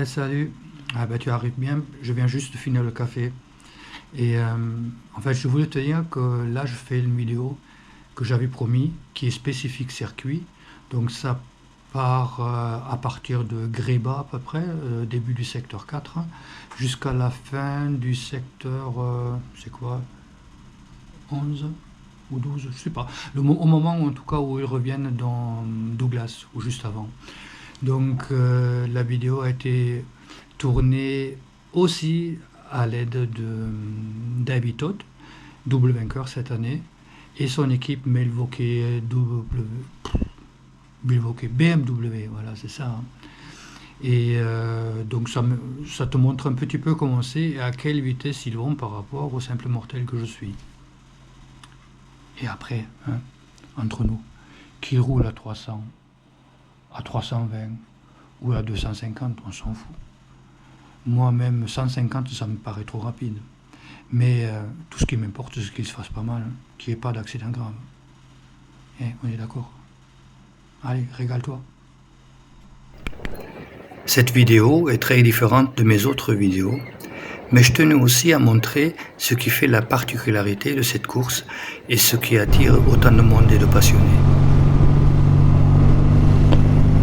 Salut. Ah bah tu arrives bien, je viens juste de finir le café. Et en fait, je voulais te dire que là, je fais une vidéo que j'avais promis, qui est spécifique circuit. Donc ça part à partir de Gréba à peu près, début du secteur 4, jusqu'à la fin du secteur, c'est quoi, 11 ou 12, je sais pas. Au moment en tout cas où ils reviennent dans Douglas, ou juste avant. Donc la vidéo a été tournée aussi à l'aide de David Todd, double vainqueur cette année, et son équipe Milwaukee BMW, voilà, c'est ça, hein. Et donc ça te montre un petit peu comment c'est et à quelle vitesse ils vont par rapport au simple mortel que je suis. Et après, hein, entre nous, qui roule à 300, à 320 ou à 250, on s'en fout. Moi-même, 150, ça me paraît trop rapide. Mais tout ce qui m'importe, c'est qu'il se fasse pas mal, hein, qu'il n'y ait pas d'accident grave. On est d'accord? Allez, régale-toi. Cette vidéo est très différente de mes autres vidéos, mais je tenais aussi à montrer ce qui fait la particularité de cette course et ce qui attire autant de monde et de passionnés.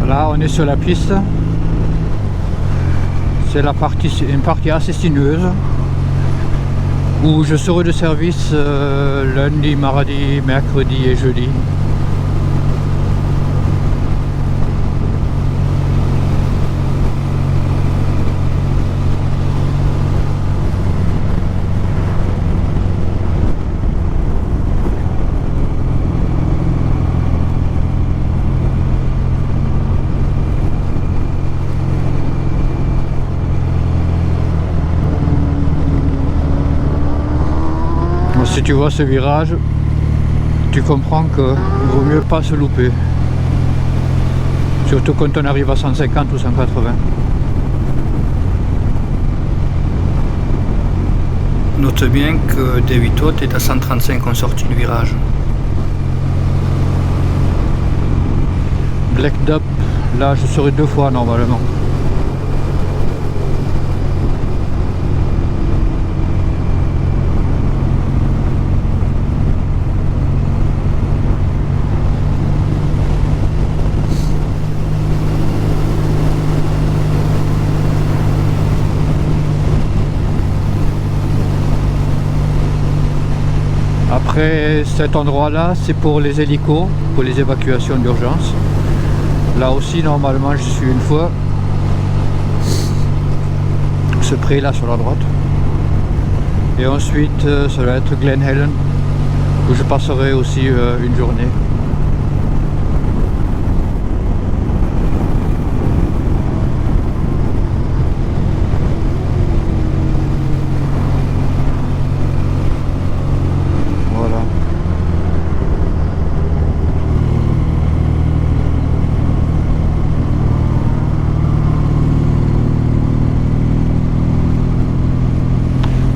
Là, on est sur la piste. C'est une partie assez sinueuse où je serai de service lundi, mardi, mercredi et jeudi. Si tu vois ce virage, tu comprends qu'il vaut mieux pas se louper. Surtout quand on arrive à 150 ou 180. Note bien que David Todd est à 135 en sortie de virage. Black Dop, là je serai 2 fois normalement. Après cet endroit-là, c'est pour les hélicos, pour les évacuations d'urgence. Là aussi, normalement, je suis une fois. Ce pré-là sur la droite. Et ensuite, ça va être Glen Helen, où je passerai aussi une journée.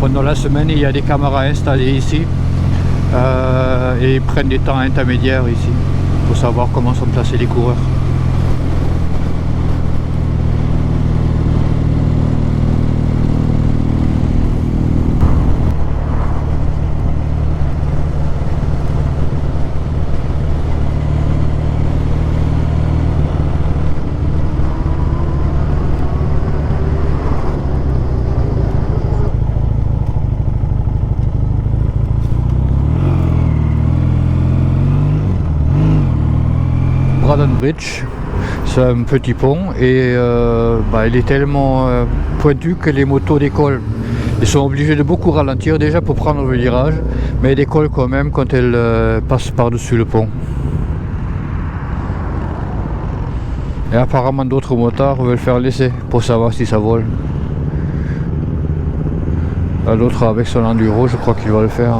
Pendant la semaine, il y a des caméras installées ici et ils prennent des temps intermédiaires ici pour savoir comment sont placés les coureurs. Braddon Bridge, c'est un petit pont et il est tellement pointu que les motos décollent. Ils sont obligés de beaucoup ralentir déjà pour prendre le virage, mais elles décollent quand même quand elles passent par-dessus le pont. Et apparemment d'autres motards veulent faire l'essai pour savoir si ça vole. L'autre avec son enduro, je crois qu'il va le faire.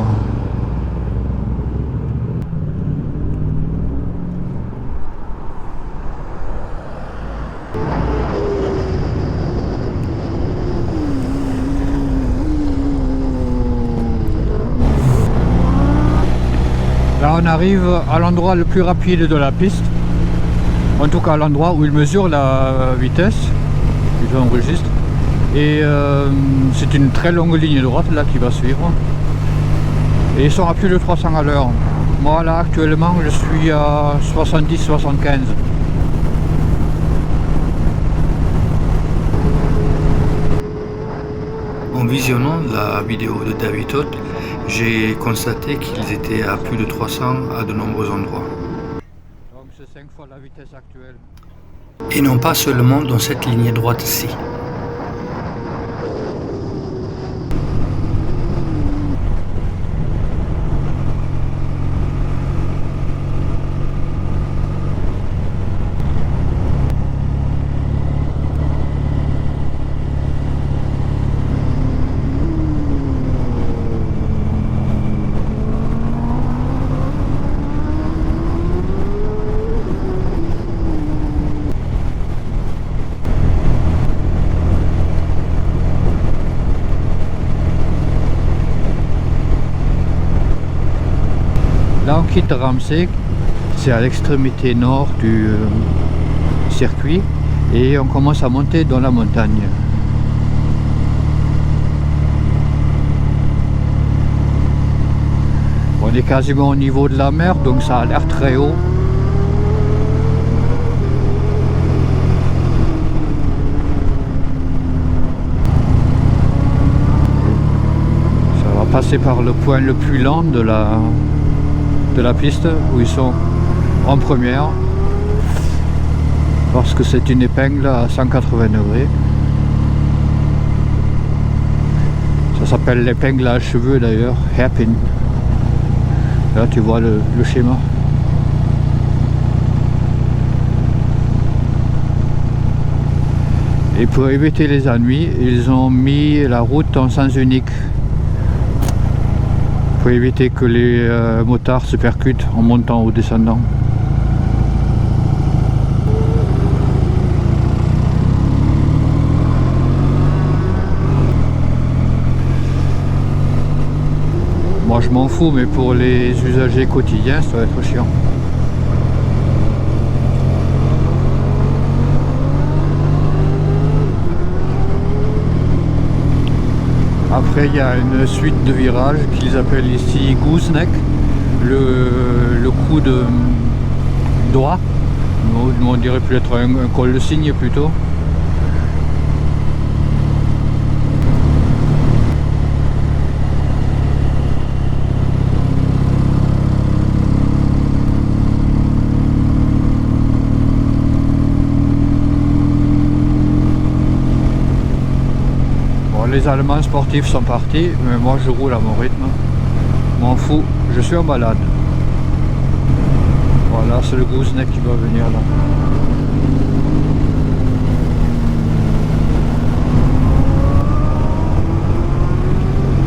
Là on arrive à l'endroit le plus rapide de la piste, en tout cas à l'endroit où il mesure la vitesse. Il enregistre. Et c'est une très longue ligne droite là qui va suivre. Et ils sont à plus de 300 à l'heure. Moi là actuellement je suis à 70-75. En visionnant la vidéo de David Todd, j'ai constaté qu'ils étaient à plus de 300 à de nombreux endroits. Donc c'est 5 fois la vitesse actuelle. Et non pas seulement dans cette ligne droite-ci. Là on quitte Ramsey, c'est à l'extrémité nord du circuit et on commence à monter dans la montagne. On est quasiment au niveau de la mer, donc ça a l'air très haut. Ça va passer par le point le plus lent de la piste où ils sont en première parce que c'est une épingle à 180 degrés. Ça s'appelle l'épingle à cheveux d'ailleurs, hairpin. Là tu vois le schéma. Et pour éviter les ennuis, ils ont mis la route en sens unique. Pour éviter que les motards se percutent en montant ou descendant. Moi je m'en fous, mais pour les usagers quotidiens ça va être chiant. Après il y a une suite de virages qu'ils appellent ici gooseneck, le coup de doigt. Nous on dirait peut-être un col de cygne plutôt. Les Allemands sportifs sont partis, mais moi je roule à mon rythme. M'en fous, je suis en balade. Voilà, c'est le gooseneck qui va venir là.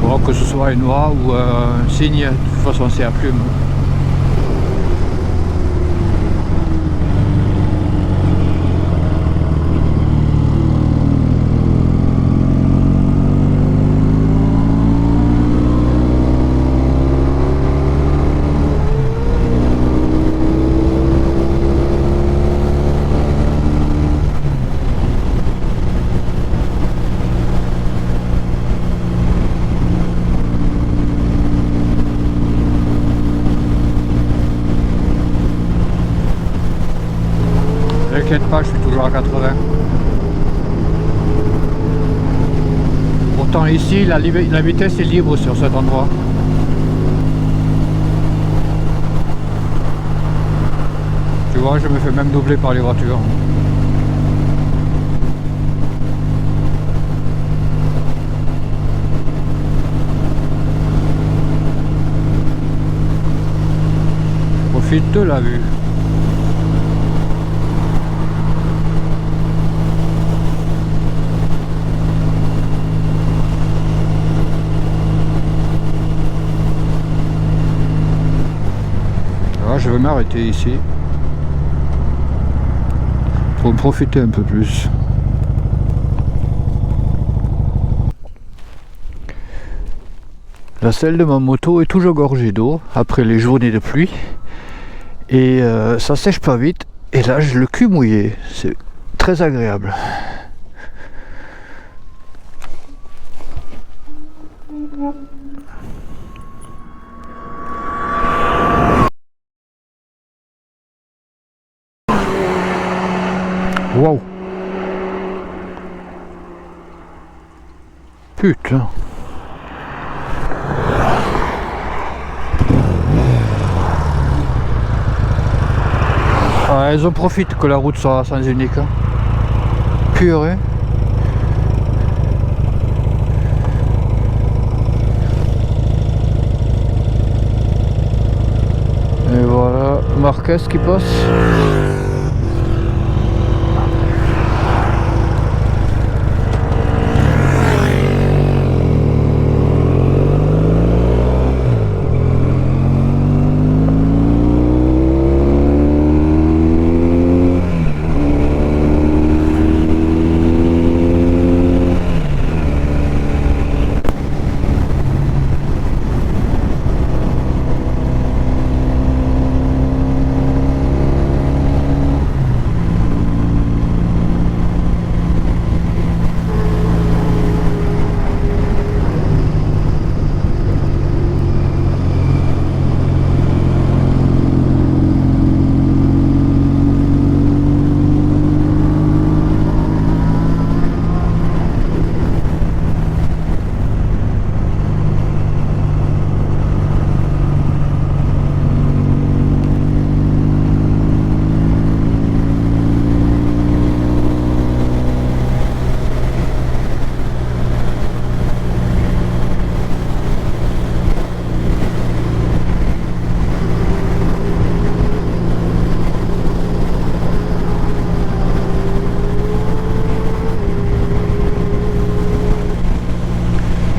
Bon, que ce soit une oie ou un cygne, de toute façon c'est à plume. T'inquiète pas, je suis toujours à 80. Pourtant ici, la vitesse est libre sur cet endroit. Tu vois, je me fais même doubler par les voitures. Profite de la vue. Je vais m'arrêter ici pour profiter un peu plus. La selle de ma moto est toujours gorgée d'eau après les journées de pluie et ça sèche pas vite et là j'ai le cul mouillé, c'est très agréable. Wow. Putain. Ah, ils en profitent que la route soit à sens unique. Hein. Purée. Et voilà, Marquez qui passe.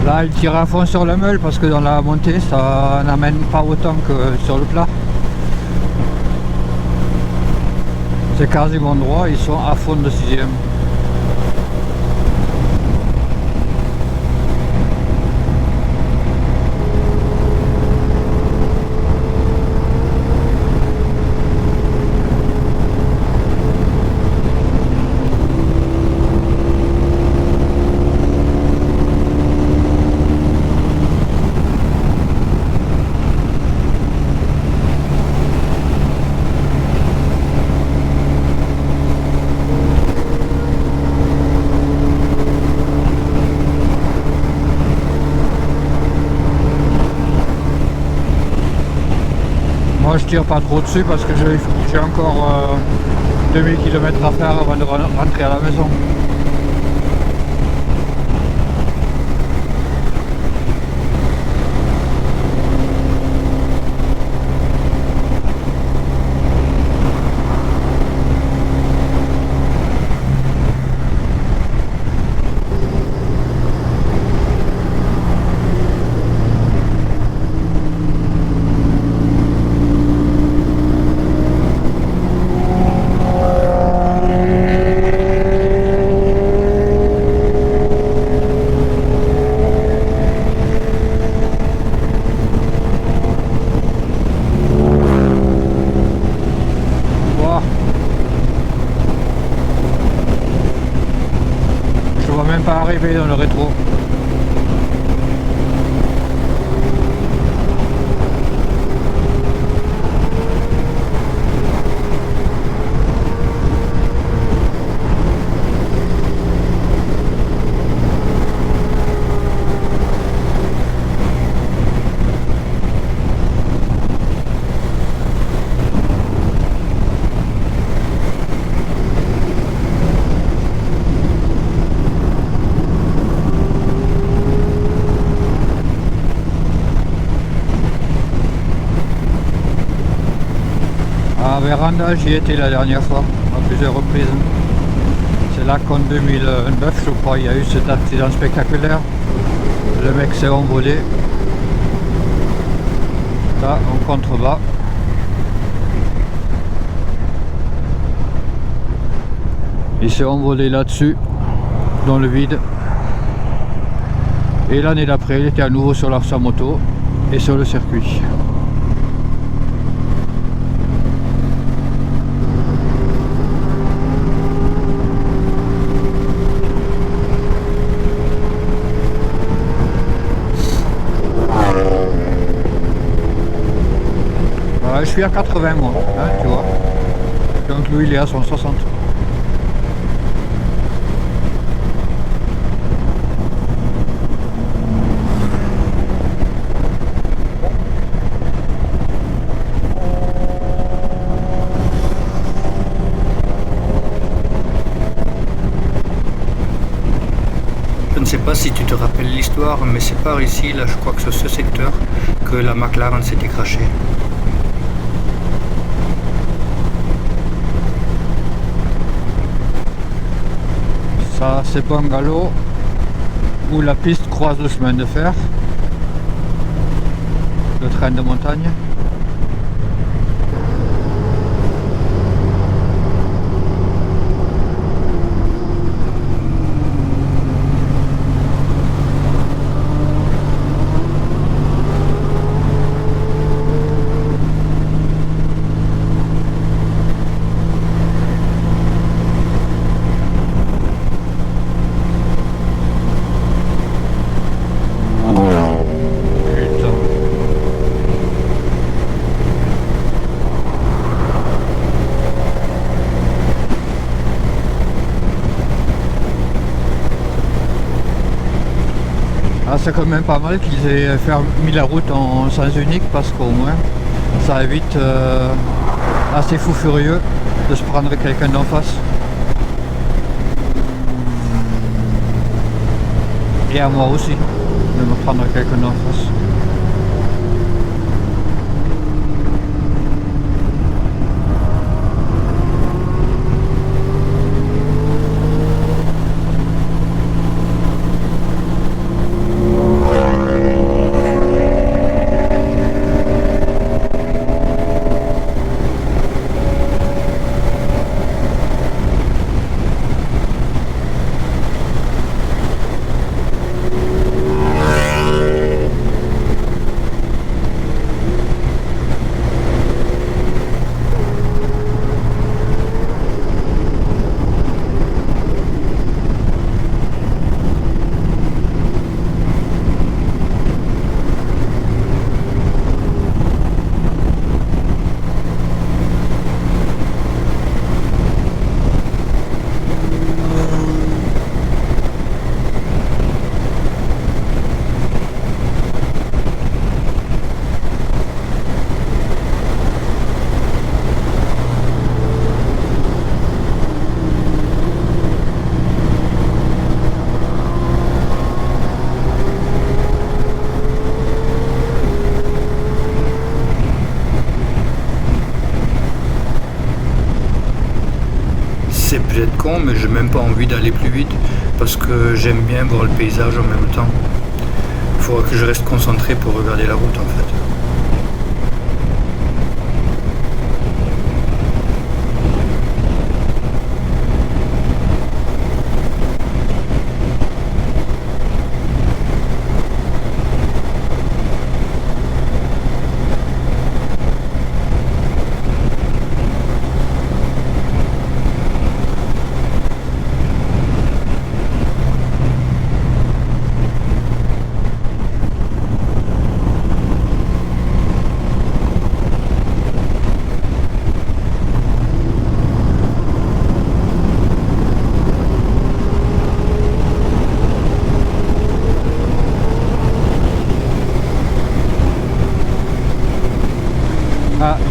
Là, il tire à fond sur le meule parce que dans la montée, ça n'amène pas autant que sur le plat. C'est quasiment droit, ils sont à fond de 6ème. Moi je tire pas trop dessus parce que j'ai encore 2000 km à faire avant de rentrer à la maison. Même pas arriver dans le rétro. À Véranda, j'y étais la dernière fois, à plusieurs reprises. C'est là qu'en 2009, je crois, il y a eu cet accident spectaculaire. Le mec s'est envolé. Là, en contrebas. Il s'est envolé là-dessus, dans le vide. Et l'année d'après, il était à nouveau sur sa moto et sur le circuit. suis à 80 moi, hein, tu vois. Donc lui il est à 160. Je ne sais pas si tu te rappelles l'histoire, mais c'est par ici, là je crois que c'est ce secteur, que la McLaren s'était crashée. Ça c'est Bungalow, où la piste croise le chemin de fer, le train de montagne. Ah, c'est quand même pas mal qu'ils aient mis la route en sens unique parce qu'au moins ça évite à ces fous furieux de se prendre quelqu'un d'en face. Et à moi aussi de me prendre quelqu'un d'en face. C'est peut-être con, mais j'ai même pas envie d'aller plus vite parce que j'aime bien voir le paysage en même temps. Il faudra que je reste concentré pour regarder la route en fait.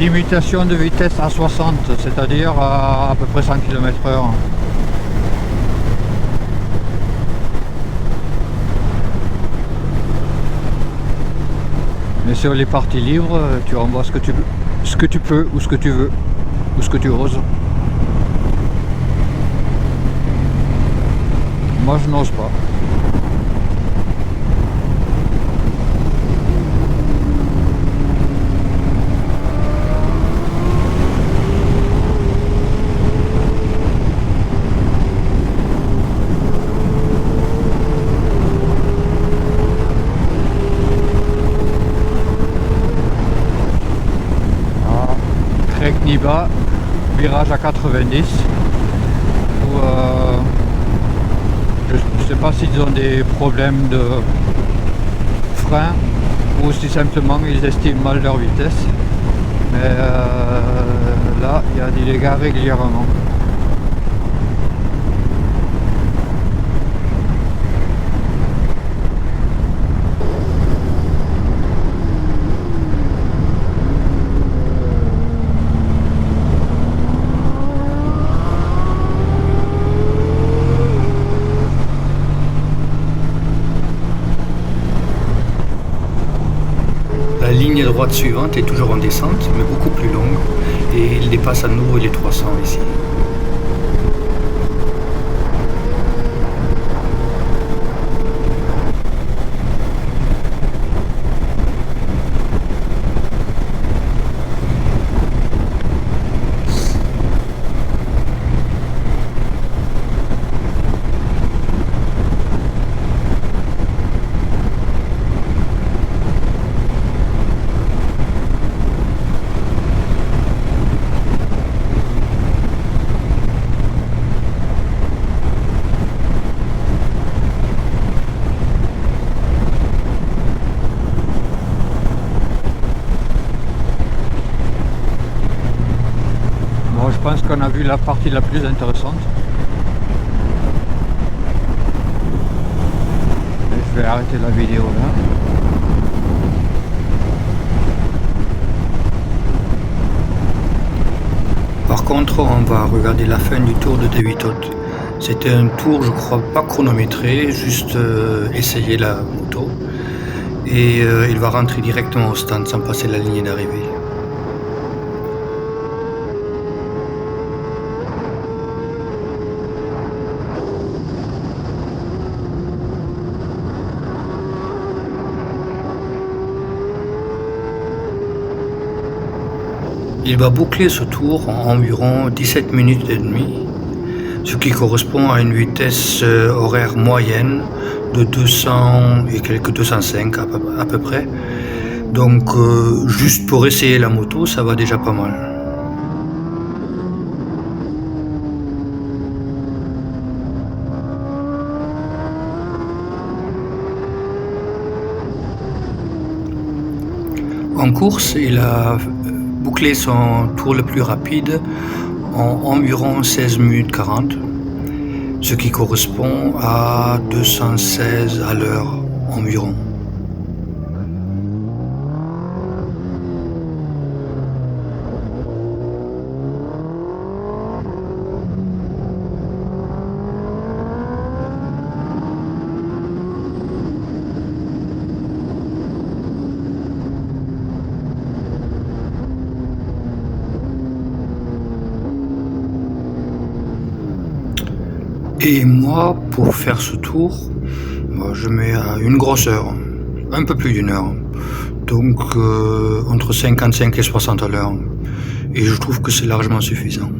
Limitation de vitesse à 60, c'est-à-dire à peu près 100 km/h. Mais sur les parties libres, tu envoies ce que tu peux, ou ce que tu veux, ou ce que tu oses. Moi je n'ose pas. Niba, virage à 90 où je sais pas s'ils ont des problèmes de frein ou si simplement ils estiment mal leur vitesse, mais Mais là, il y a des dégâts régulièrement. La ligne droite suivante est toujours en descente, mais beaucoup plus longue, et il dépasse à nouveau les 300 ici. Bon, je pense qu'on a vu la partie la plus intéressante. Et je vais arrêter la vidéo là. Par contre, on va regarder la fin du tour de Davytot. C'était un tour, je crois, pas chronométré, juste essayer la moto. Et il va rentrer directement au stand sans passer la ligne d'arrivée. Il va boucler ce tour en environ 17 minutes et demie, ce qui correspond à une vitesse horaire moyenne de 200 et quelques 205 à peu près. Donc juste pour essayer la moto, ça va déjà pas mal. En course, il a bouclé son tour le plus rapide en environ 16 minutes 40, ce qui correspond à 216 à l'heure environ. Et moi, pour faire ce tour, je mets à une grosse heure, un peu plus d'une heure, donc entre 55 et 60 à l'heure. Et je trouve que c'est largement suffisant.